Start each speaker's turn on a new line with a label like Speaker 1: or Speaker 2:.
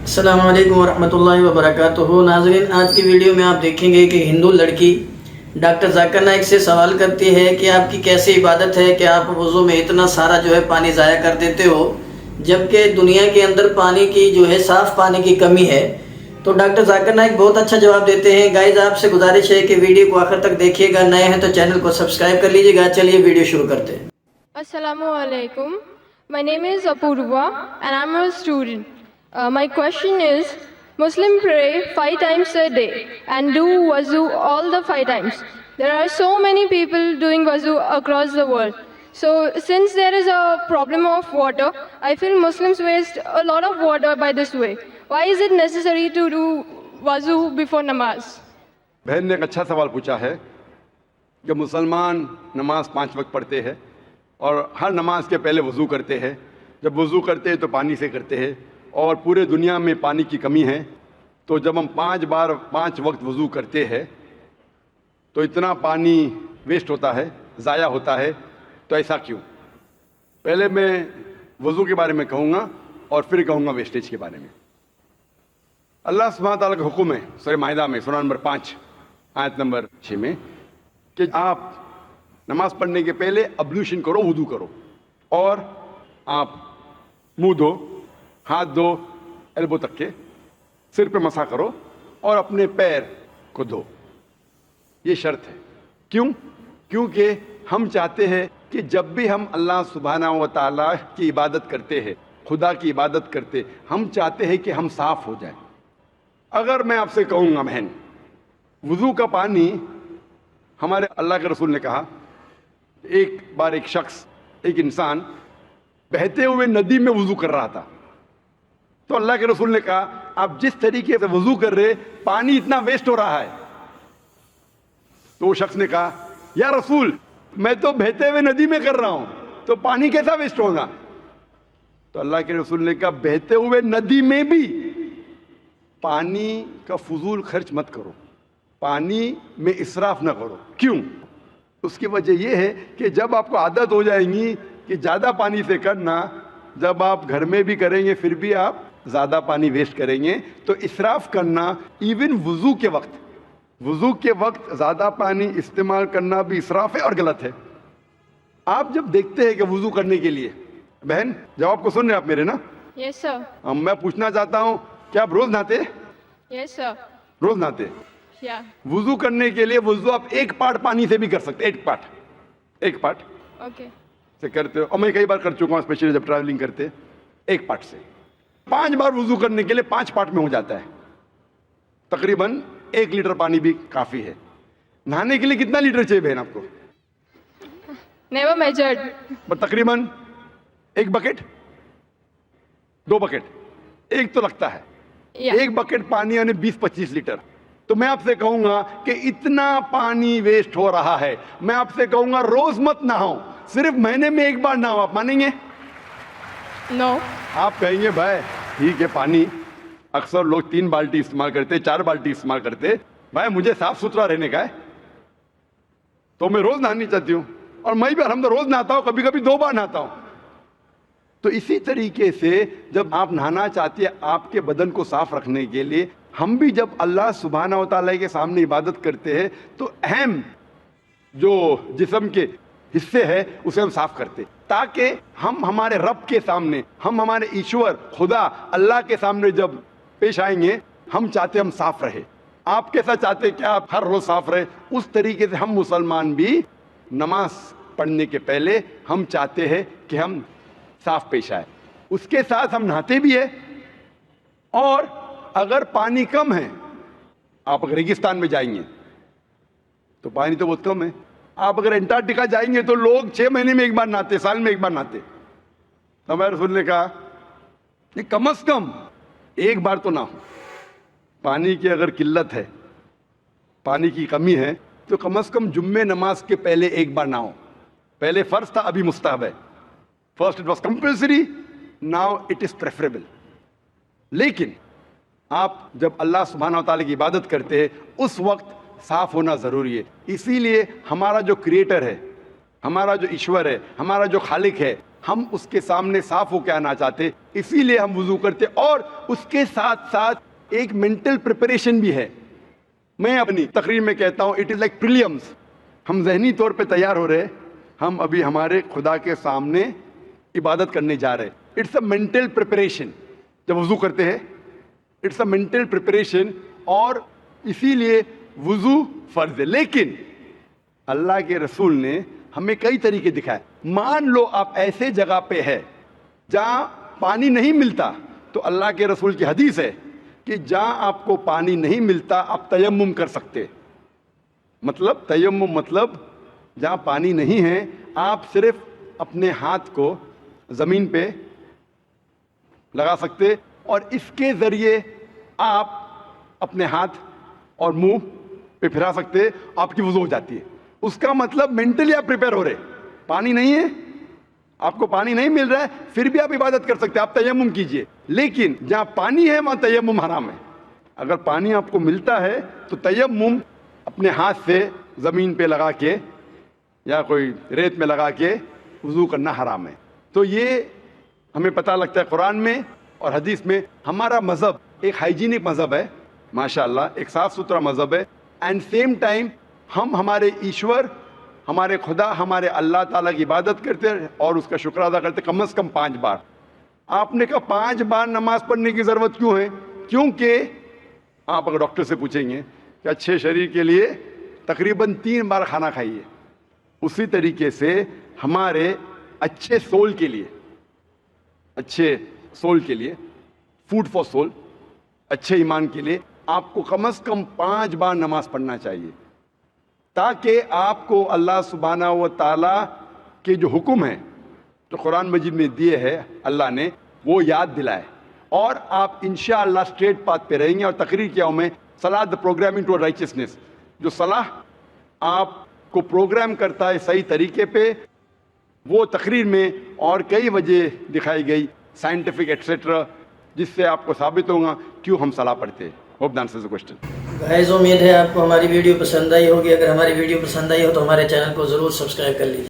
Speaker 1: السلام علیکم ورحمۃ اللہ وبرکاتہ۔ ناظرین، آج کی ویڈیو میں آپ دیکھیں گے کہ ہندو لڑکی ڈاکٹر ذاکر نائک سے سوال کرتی ہے کہ آپ کی کیسی عبادت ہے کہ آپ وضو میں اتنا سارا پانی ضائع کر دیتے ہو، جبکہ دنیا کے اندر پانی کی صاف پانی کی کمی ہے۔ تو ڈاکٹر ذاکر نائک بہت اچھا جواب دیتے ہیں۔ گائز، آپ سے گزارش ہے کہ ویڈیو کو آخر تک دیکھیے گا، نئے ہیں تو چینل کو سبسکرائب کر لیجیے گا۔ چلیے ویڈیو شروع کرتے ہیں۔
Speaker 2: Assalamu alaikum. My name is Apurva and I'm a student. My question is, Muslim pray 5 times a day and do wuzu all the 5 times. There are so many people doing wuzu across the world. So since there is a problem of water, I feel Muslims waste a lot of water by this way. Why is it necessary to do wuzu before namaz?
Speaker 3: بہن نے ایک اچھا سوال پوچھا ہے کہ مسلمان نماز 5 وقت پڑھتے ہیں اور ہر نماز کے پہلے وضو کرتے ہیں۔ جب وضو کرتے ہیں تو پانی سے کرتے ہیں، اور پورے دنیا میں پانی کی کمی ہے، تو جب ہم 5 وقت وضو کرتے ہیں تو اتنا پانی ویسٹ ہوتا ہے، ضائع ہوتا ہے۔ تو ایسا کیوں؟ پہلے میں وضو کے بارے میں کہوں گا اور پھر کہوں گا ویسٹیج کے بارے میں۔ اللہ سبحانہ تعالیٰ کا حکم ہے سورہ مائدہ میں، سورہ نمبر 5 آیت نمبر 6 میں، کہ آپ نماز پڑھنے کے پہلے ابلیوشن کرو، وضو کرو، اور آپ منہ دھو، ہاتھ دھو ایلبو تک کے، سر پہ مسح کرو اور اپنے پیر کو دھو۔ یہ شرط ہے۔ کیوں؟ کیونکہ ہم چاہتے ہیں کہ جب بھی ہم اللہ سبحانہ و تعالیٰ کی عبادت کرتے ہیں، خدا کی عبادت کرتے، ہم چاہتے ہیں کہ ہم صاف ہو جائیں۔ اگر میں آپ سے کہوں گا بہن، وضو کا پانی، ہمارے اللہ کے رسول نے کہا، ایک بار ایک شخص، ایک انسان بہتے ہوئے ندی میں وضو کر رہا تھا، تو اللہ کے رسول نے کہا آپ جس طریقے سے وضو کر رہے پانی اتنا ویسٹ ہو رہا ہے۔ تو وہ شخص نے کہا یا رسول، میں تو بہتے ہوئے ندی میں کر رہا ہوں، تو پانی کیسا ویسٹ ہوگا؟ تو اللہ کے رسول نے کہا بہتے ہوئے ندی میں بھی پانی کا فضول خرچ مت کرو، پانی میں اسراف نہ کرو۔ کیوں؟ اس کی وجہ یہ ہے کہ جب آپ کو عادت ہو جائیں گی کہ زیادہ پانی سے کرنا، جب آپ گھر میں بھی کریں گے پھر بھی آپ زیادہ پانی ویسٹ کریں گے۔ تو اسراف کرنا، ایون وضو کے وقت زیادہ پانی استعمال کرنا بھی اسراف ہے اور غلط ہے۔ آپ جب دیکھتے ہیں کہ وضو کرنے کے لیے، بہن جواب کو سن رہے آپ میرے نا؟
Speaker 2: Yes sir.
Speaker 3: میں پوچھنا چاہتا ہوں کہ آپ روز نہاتے؟
Speaker 2: Yes sir.
Speaker 3: روز نہاتے؟
Speaker 2: Yeah.
Speaker 3: وضو کرنے کے لیے وضو آپ ایک پارٹ پانی سے بھی کر سکتے، ایک پارٹ
Speaker 2: Okay.
Speaker 3: سے کرتے ہو، اور میں کئی بار کر چکا ہوں، اسپیشلی جب ٹریولنگ کرتے، ایک پارٹ سے 5 بار وضو کرنے کے لیے 5 پارٹ میں ہو جاتا ہے، تقریباً 1 لیٹر پانی بھی کافی ہے۔ نہانے کے لیے کتنا لیٹر چاہیے بہن آپ کو؟
Speaker 2: Never measured.
Speaker 3: تقریباً 1 بکٹ، 2 بکٹ، ایک تو لگتا ہے۔
Speaker 2: Yeah.
Speaker 3: 1 بکٹ پانی یعنی 20-25 لیٹر۔ تو میں آپ سے کہوں گا کہ اتنا پانی ویسٹ ہو رہا ہے، میں آپ سے کہوں گا روز مت نہاؤ، صرف مہینے میں 1 بار نہاؤ۔ آپ مانیں گے؟
Speaker 2: No.
Speaker 3: آپ کہیں گے بھائی ٹھیک ہے، پانی اکثر لوگ 3 بالٹی استعمال کرتے، 4 بالٹی استعمال کرتے، بھائی مجھے صاف ستھرا رہنے کا ہے تو میں روز نہانی چاہتی ہوں، اور میں بھی الحمد روز نہاتا ہوں، کبھی کبھی 2 بار نہاتا ہوں۔ تو اسی طریقے سے جب آپ نہانا چاہتی ہے آپ کے بدن کو صاف رکھنے کے لیے، ہم بھی جب اللہ سبحانہ و تعالیٰ کے سامنے عبادت کرتے ہیں تو اہم جو جسم کے حصے ہیں اسے ہم صاف کرتے، تاکہ ہم ہمارے رب کے سامنے، ہم ہمارے ایشور خدا اللہ کے سامنے جب پیش آئیں گے، ہم چاہتے ہم صاف رہے۔ آپ کیسا چاہتے کہ آپ ہر روز صاف رہے؟ اس طریقے سے ہم مسلمان بھی نماز پڑھنے کے پہلے ہم چاہتے ہیں کہ ہم صاف پیش آئے۔ اس کے ساتھ ہم نہاتے بھی ہیں، اور اگر پانی کم ہے، آپ اگر ریگستان میں جائیں گے تو پانی تو بہت کم ہے، آپ اگر انٹارکٹیکا جائیں گے تو لوگ 6 مہینے میں 1 بار نہاتے، سال میں 1 بار نہاتے۔ ہمارے رسول نے کہا کہ کم از کم 1 بار تو نہ ہو۔ پانی کی اگر قلت ہے، پانی کی کمی ہے، تو کم از کم جمعہ نماز کے پہلے 1 بار نہ ہو۔ پہلے فرض تھا، ابھی مستحب ہے۔ First it was compulsory, now it is preferable. لیکن آپ جب اللہ سبحانہ و تعالیٰ کی عبادت کرتے ہیں اس وقت صاف ہونا ضروری ہے۔ اسی لیے ہمارا جو کریٹر ہے، ہمارا جو ایشور ہے، ہمارا جو خالق ہے، ہم اس کے سامنے صاف ہو کے آنا چاہتے, اسی لیے ہم وضو کرتے. اور اس کے ساتھ ساتھ ایک مینٹل پریپریشن بھی ہے. میں اپنی تقریر میں کہتا ہوں اٹ از لائک پریلیمز. ہم ذہنی طور پہ تیار ہو رہے, ہم ابھی ہمارے خدا کے سامنے عبادت کرنے جا رہے. It's a mental preparation. جب وضو کرتے ہیں اٹس اے مینٹل پریپریشن, اور اسی لیے وضو فرض ہے. لیکن اللہ کے رسول نے ہمیں کئی طریقے دکھائے. مان لو آپ ایسے جگہ پہ ہے جہاں پانی نہیں ملتا, تو اللہ کے رسول کی حدیث ہے کہ جہاں آپ کو پانی نہیں ملتا آپ تیمم کر سکتے. مطلب تیمم مطلب جہاں پانی نہیں ہے آپ صرف اپنے ہاتھ کو زمین پہ لگا سکتے, اور اس کے ذریعے آپ اپنے ہاتھ اور منہ پہ پھرا سکتے, آپ کی وضو ہو جاتی ہے. اس کا مطلب مینٹلی آپ پریپیئر ہو رہے. پانی نہیں ہے, آپ کو پانی نہیں مل رہا ہے, پھر بھی آپ عبادت کر سکتے, آپ تیمم کیجئے. لیکن جہاں پانی ہے وہاں تیمم حرام ہے. اگر پانی آپ کو ملتا ہے تو تیمم اپنے ہاتھ سے زمین پہ لگا کے یا کوئی ریت میں لگا کے وضو کرنا حرام ہے. تو یہ ہمیں پتہ لگتا ہے قرآن میں اور حدیث میں. ہمارا مذہب ایک ہائیجینک مذہب ہے, ماشاءاللہ ایک صاف ستھرا مذہب ہے. اینڈ سیم ٹائم ہم ہمارے ایشور, ہمارے خدا, ہمارے اللہ تعالیٰ کی عبادت کرتے اور اس کا شکر ادا کرتے کم از کم 5 بار. آپ نے کہا 5 بار نماز پڑھنے کی ضرورت کیوں ہے؟ کیونکہ آپ اگر ڈاکٹر سے پوچھیں گے کہ اچھے شریر کے لیے تقریباً 3 بار کھانا کھائیے, اسی طریقے سے ہمارے اچھے سول کے لیے فوڈ فار سول, اچھے ایمان کے لیے آپ کو کم از کم 5 بار نماز پڑھنا چاہیے, تاکہ آپ کو اللہ سبحانہ و تعالیٰ کے جو حکم ہیں جو قرآن مجید میں دیے ہیں اللہ نے, وہ یاد دلائے, اور آپ انشاءاللہ اسٹریٹ پاتھ پہ رہیں گے. اور تقریر کیا ہوں میں, صلاح دا پروگرامنگ ٹو رائچسنس. جو صلاح آپ کو پروگرام کرتا ہے صحیح طریقے پہ, وہ تقریر میں اور کئی وجہ دکھائی گئی سائنٹیفک ایٹسیٹرا, جس سے آپ کو ثابت ہوگا کیوں ہم صلاح پڑھتے ہیں. Hope answers the question.
Speaker 1: Guys امید ہے آپ کو ہماری ویڈیو پسند آئی ہوگی. اگر ہماری ویڈیو پسند آئی ہو تو ہمارے چینل کو ضرور سبسکرائب کر لیجیے.